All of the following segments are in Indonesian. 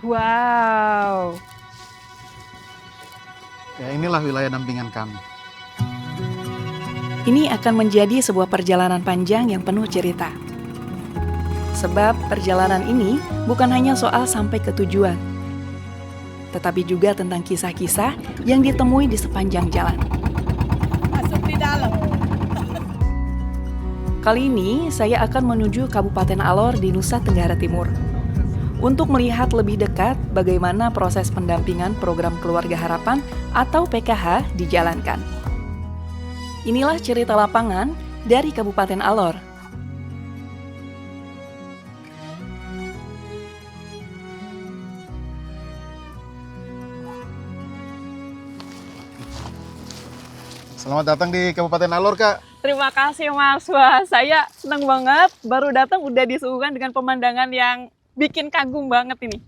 Wow. Ya, inilah wilayah dampingan kami. Ini akan menjadi sebuah perjalanan panjang yang penuh cerita. Sebab perjalanan ini bukan hanya soal sampai ke tujuan, tetapi juga tentang kisah-kisah yang ditemui di sepanjang jalan. Masuk di dalam. Kali ini saya akan menuju Kabupaten Alor di Nusa Tenggara Timur untuk melihat lebih dekat bagaimana proses pendampingan program Keluarga Harapan atau PKH dijalankan. Inilah cerita lapangan dari Kabupaten Alor. Selamat datang di Kabupaten Alor, Kak. Terima kasih Mas. Wah, saya senang banget baru datang udah disuguhkan dengan pemandangan yang bikin kagum banget ini.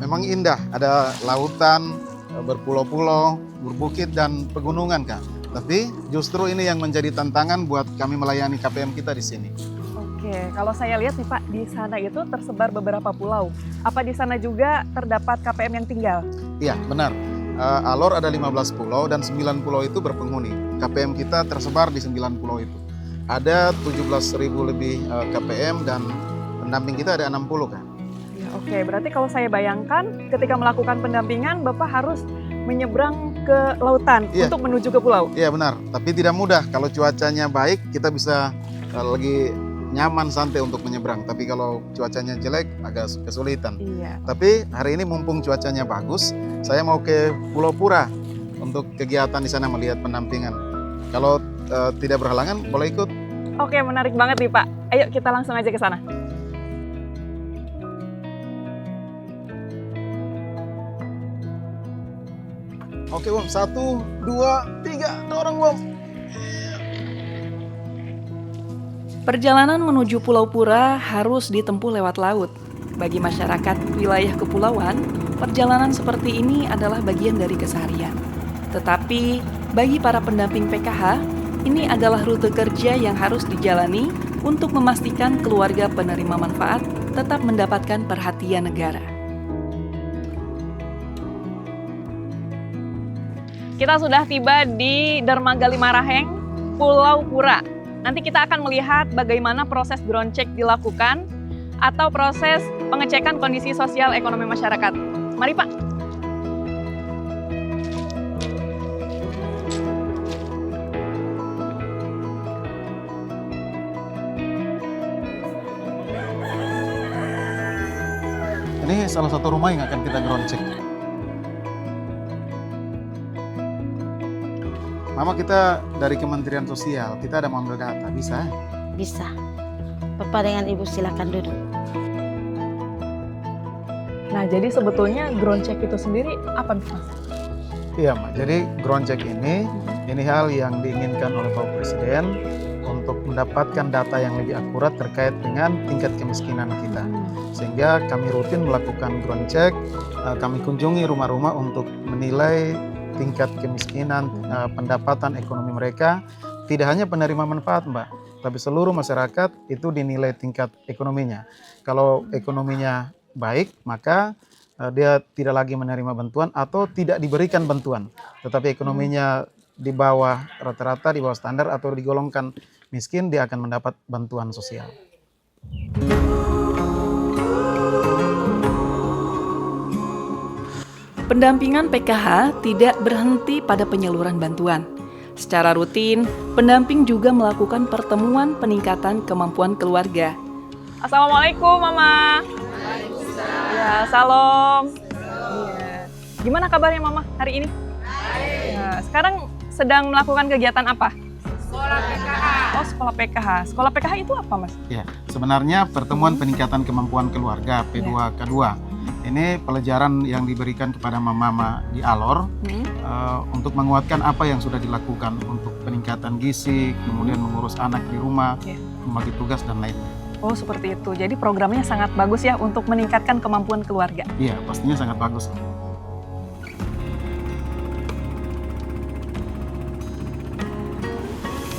Memang indah, ada lautan, berpulau-pulau, berbukit dan pegunungan, Kak. Tapi justru ini yang menjadi tantangan buat kami melayani KPM kita di sini. Oke, kalau saya lihat nih Pak, di sana itu tersebar beberapa pulau. Apa di sana juga terdapat KPM yang tinggal? Iya, benar. Alor ada 15 pulau dan 9 pulau itu berpenghuni. KPM kita tersebar di 9 pulau itu. Ada 17.000 lebih KPM dan pendamping kita ada 60, Kak. Ya, oke, berarti kalau saya bayangkan ketika melakukan pendampingan, Bapak harus menyeberang ke lautan untuk menuju ke pulau. Iya, benar. Tapi tidak mudah. Kalau cuacanya baik, kita bisa lagi nyaman santai untuk menyeberang. Tapi kalau cuacanya jelek agak kesulitan. Iya. Tapi hari ini mumpung cuacanya bagus, saya mau ke Pulau Pura untuk kegiatan di sana melihat pendampingan. Kalau tidak berhalangan boleh ikut. Oke, menarik banget nih Pak. Ayo kita langsung aja ke sana. Oke, Bom. 1, 2, 3, dorong, Bom. Perjalanan menuju Pulau Pura harus ditempuh lewat laut. Bagi masyarakat wilayah kepulauan, perjalanan seperti ini adalah bagian dari keseharian. Tetapi bagi para pendamping PKH, ini adalah rute kerja yang harus dijalani untuk memastikan keluarga penerima manfaat tetap mendapatkan perhatian negara. Kita sudah tiba di Dermaga Limaraheng, Pulau Pura. Nanti kita akan melihat bagaimana proses ground check dilakukan atau proses pengecekan kondisi sosial ekonomi masyarakat. Mari Pak. Ini salah satu rumah yang akan kita ground check. Mama, kita dari Kementerian Sosial, kita ada mengambil data, bisa? Bisa. Bapak dengan Ibu silakan duduk. Nah, jadi sebetulnya ground check itu sendiri apa Mas? Iya, Mak. Jadi ground check ini hal yang diinginkan oleh Bapak Presiden untuk mendapatkan data yang lebih akurat terkait dengan tingkat kemiskinan kita. Sehingga kami rutin melakukan ground check, kami kunjungi rumah-rumah untuk menilai tingkat kemiskinan, pendapatan ekonomi mereka. Tidak hanya penerima manfaat, Mbak, tapi seluruh masyarakat itu dinilai tingkat ekonominya. Kalau ekonominya baik, maka dia tidak lagi menerima bantuan atau tidak diberikan bantuan. Tetapi ekonominya di bawah rata-rata, di bawah standar atau digolongkan miskin, dia akan mendapat bantuan sosial. Pendampingan PKH tidak berhenti pada penyaluran bantuan. Secara rutin, pendamping juga melakukan pertemuan peningkatan kemampuan keluarga. Assalamualaikum Mama. Ya, salam. Iya. Gimana kabarnya Mama hari ini? Ya, sekarang sedang melakukan kegiatan apa? Sekolah PKH. Oh, sekolah PKH. Sekolah PKH itu apa, Mas? Ya, sebenarnya pertemuan peningkatan kemampuan keluarga P2K2. Ini pelajaran yang diberikan kepada mama-mama di Alor untuk menguatkan apa yang sudah dilakukan untuk peningkatan gizi, kemudian mengurus anak di rumah, membagi tugas dan lainnya. Oh, seperti itu. Jadi programnya sangat bagus ya untuk meningkatkan kemampuan keluarga. Iya, pastinya sangat bagus.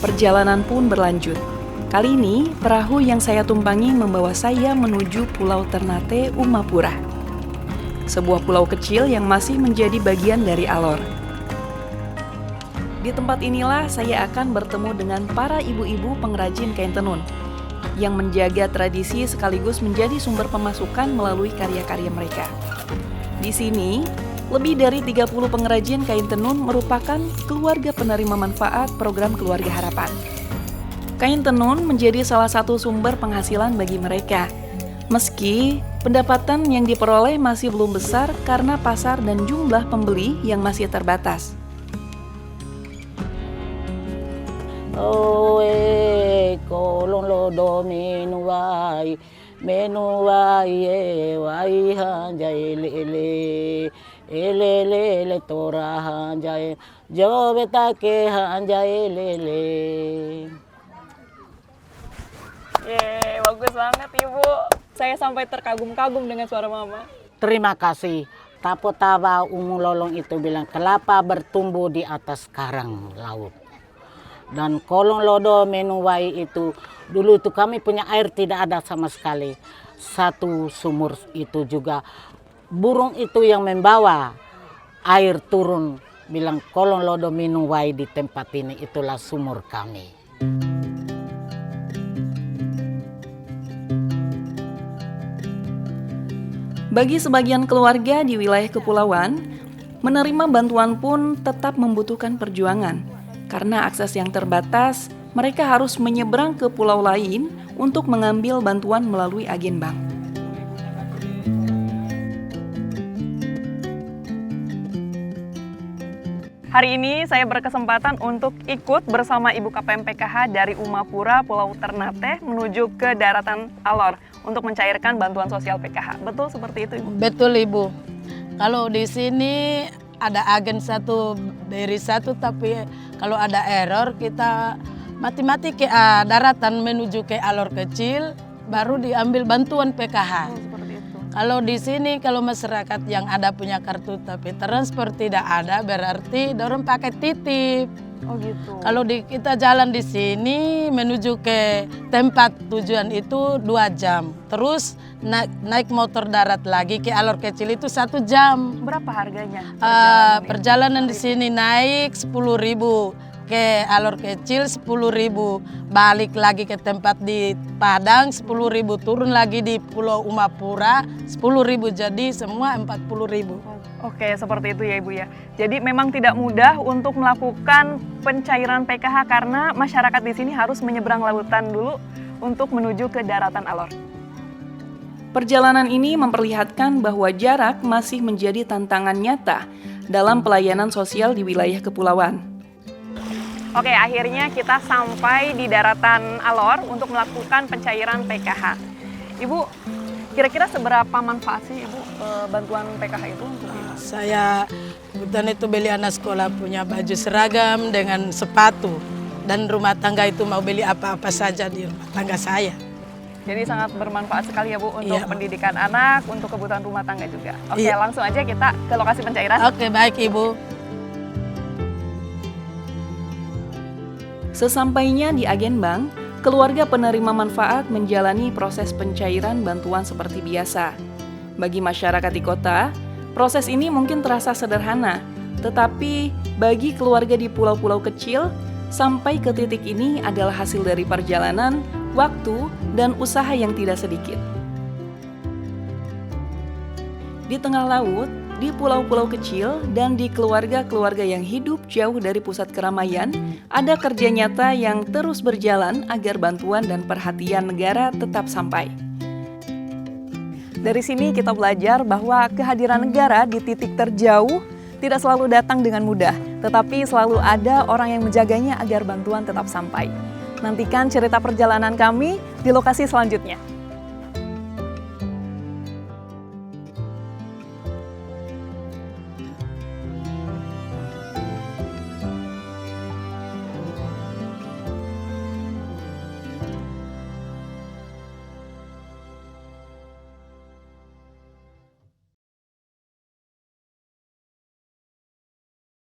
Perjalanan pun berlanjut. Kali ini, perahu yang saya tumpangi membawa saya menuju Pulau Ternate, Umapura. Sebuah pulau kecil yang masih menjadi bagian dari Alor. Di tempat inilah saya akan bertemu dengan para ibu-ibu pengrajin kain tenun yang menjaga tradisi sekaligus menjadi sumber pemasukan melalui karya-karya mereka. Di sini, lebih dari 30 pengrajin kain tenun merupakan keluarga penerima manfaat program Keluarga Harapan. Kain tenun menjadi salah satu sumber penghasilan bagi mereka. Meski pendapatan yang diperoleh masih belum besar karena pasar dan jumlah pembeli yang masih terbatas. Oe kolong lodo menuai wai hanjai lele tora hanjai jobe take hanjai lele. Bagus banget Ibu. Saya sampai terkagum-kagum dengan suara Mama. Terima kasih. Tapo tawa Ungu Lolong itu bilang kelapa bertumbuh di atas karang laut. Dan kolong lodo menuai itu dulu itu kami punya air tidak ada sama sekali. Satu sumur itu juga burung itu yang membawa air turun bilang kolong lodo menuai di tempat ini itulah sumur kami. Bagi sebagian keluarga di wilayah kepulauan, menerima bantuan pun tetap membutuhkan perjuangan. Karena akses yang terbatas, mereka harus menyeberang ke pulau lain untuk mengambil bantuan melalui agen bank. Hari ini saya berkesempatan untuk ikut bersama Ibu KPM PKH dari Umapura, Pulau Ternate menuju ke daratan Alor untuk mencairkan bantuan sosial PKH. Betul seperti itu, Ibu? Betul, Ibu. Kalau di sini ada agen satu beri satu, tapi kalau ada error kita mati-mati ke daratan menuju ke Alor kecil baru diambil bantuan PKH. Seperti itu. Kalau di sini kalau masyarakat yang ada punya kartu tapi transport tidak ada berarti dorong pakai titip. Oh gitu. Kalau kita jalan di sini menuju ke tempat tujuan itu 2 jam. Terus naik motor darat lagi ke Alor kecil itu 1 jam. Berapa harganya? Perjalanan di sini naik 10.000, ke Alor kecil 10.000, balik lagi ke tempat di Padang 10.000, turun lagi di Pulau Umapura 10.000, jadi semua 40.000. Oke, seperti itu ya Ibu ya. Jadi memang tidak mudah untuk melakukan pencairan PKH karena masyarakat di sini harus menyeberang lautan dulu untuk menuju ke daratan Alor. Perjalanan ini memperlihatkan bahwa jarak masih menjadi tantangan nyata dalam pelayanan sosial di wilayah kepulauan. Oke, akhirnya kita sampai di daratan Alor untuk melakukan pencairan PKH. Ibu, kira-kira seberapa manfaat sih Ibu bantuan PKH itu untuk Ibu? Saya kebetulan itu beli anak sekolah punya baju seragam dengan sepatu. Dan rumah tangga itu mau beli apa-apa saja di rumah tangga saya. Jadi sangat bermanfaat sekali ya Bu untuk Iya. pendidikan anak, untuk kebutuhan rumah tangga juga. Oke, Iya. langsung aja kita ke lokasi pencairan. Oke, baik Ibu. Sesampainya di agen bank, keluarga penerima manfaat menjalani proses pencairan bantuan seperti biasa. Bagi masyarakat di kota, proses ini mungkin terasa sederhana, tetapi bagi keluarga di pulau-pulau kecil, sampai ke titik ini adalah hasil dari perjalanan, waktu, dan usaha yang tidak sedikit. Di tengah laut, di pulau-pulau kecil, dan di keluarga-keluarga yang hidup jauh dari pusat keramaian, ada kerja nyata yang terus berjalan agar bantuan dan perhatian negara tetap sampai. Dari sini kita belajar bahwa kehadiran negara di titik terjauh tidak selalu datang dengan mudah, tetapi selalu ada orang yang menjaganya agar bantuan tetap sampai. Nantikan cerita perjalanan kami di lokasi selanjutnya.